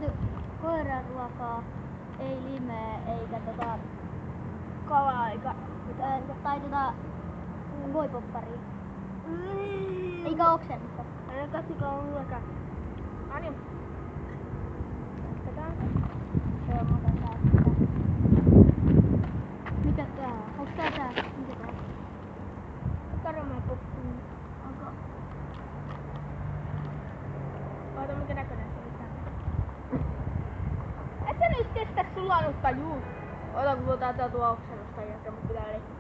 syöty koiran ruokaa, ei limeä eikä kalaa eikä tai voipopparia. Eikä oksennusta. Älä katsokaa mullakaan. Anju. Katsotaan. Se on muuten tää. Mikä tää on? Onks tää tää? Mikä tää on? Karamellipoppi. Onko? Oota, mikä näköinen se on? Et sä nyt kestä sulanutta juus. Oota, kun puhutaan tuo oksennusta jälkeen, mut pitää leikkiä.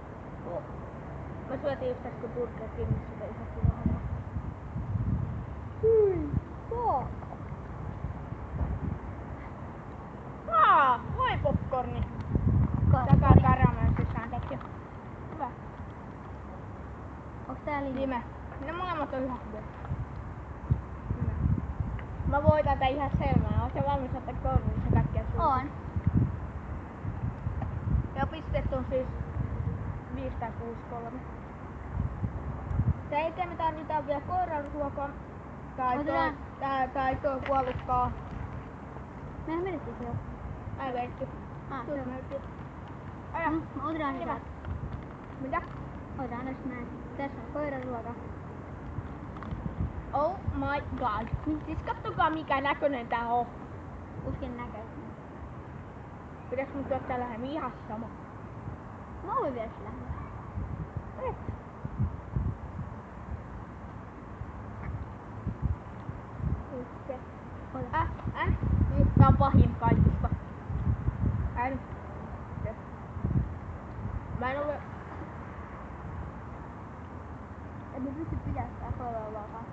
Mä syötiin just äsken Burger Kingissä, se ihan kiva homma. Joo. Voi popcorni. Ka- Takaa karamelli sisään tekee. Hyvä. Onks tää lime? Lime. Ne molemmat on ihan hyviä. Lime. Mä voin tätä ihan selmään. Oot sä valmis ottaa kouluissa kaikkia suuta? On. Ja pisteet on siis 5 tai 6-3. Sen jälkeen me tarvitaan vielä koiran ruokaa. Tai tuo puolukkaa. Mehän menettiin se jo. Ai veitty. Se on. Aja. Otetaan sitä. Mitä? Otetaan tästä näin. Tässä on koiran ruoka. Oh my god. Siis kattokaa mikä näköinen tää on. Usken näköinen. Pitäis mun tuottaa lähemmin ihan sama. Mä voin vielä sillä. Et. Uske. Ota. Nyt tää on pahin kaikista. Mä en ole... En mä pysty pidättämään koiran ruokaa.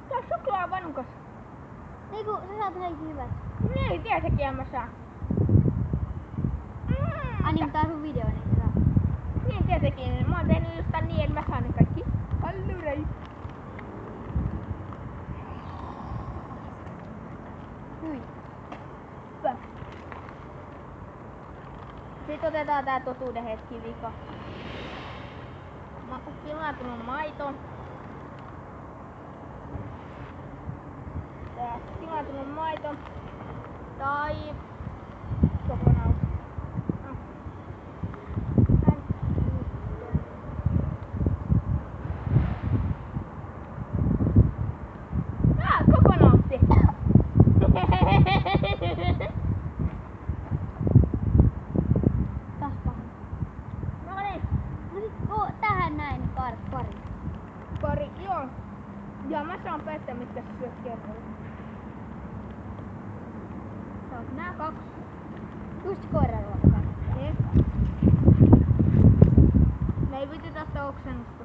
Tää on suklaavanukas. Eiku, sä saat kaikki hyvät. Niin, tietenkin mä saan. Ai niin, tää on sun video, niin sä saat. Niin, tietenkin. Mä oon tehnyt just tän niin, että mä saan ne kaikki. Hallurei. Hui. Hyvä. Sitten otetaan tää totuuden hetki vika. Kilaatunut maito. Tää kilaatunut maito. Tai kokonaan. Kokonautti. Taas paha. No niin. No sit tähän näin pari. Pari, joo. Ja mä saan päättää, mitkä sä syöt kerralla. Se on nää 2. Just koiran ruokaa. Niin. Me ei piti tästä oksennusta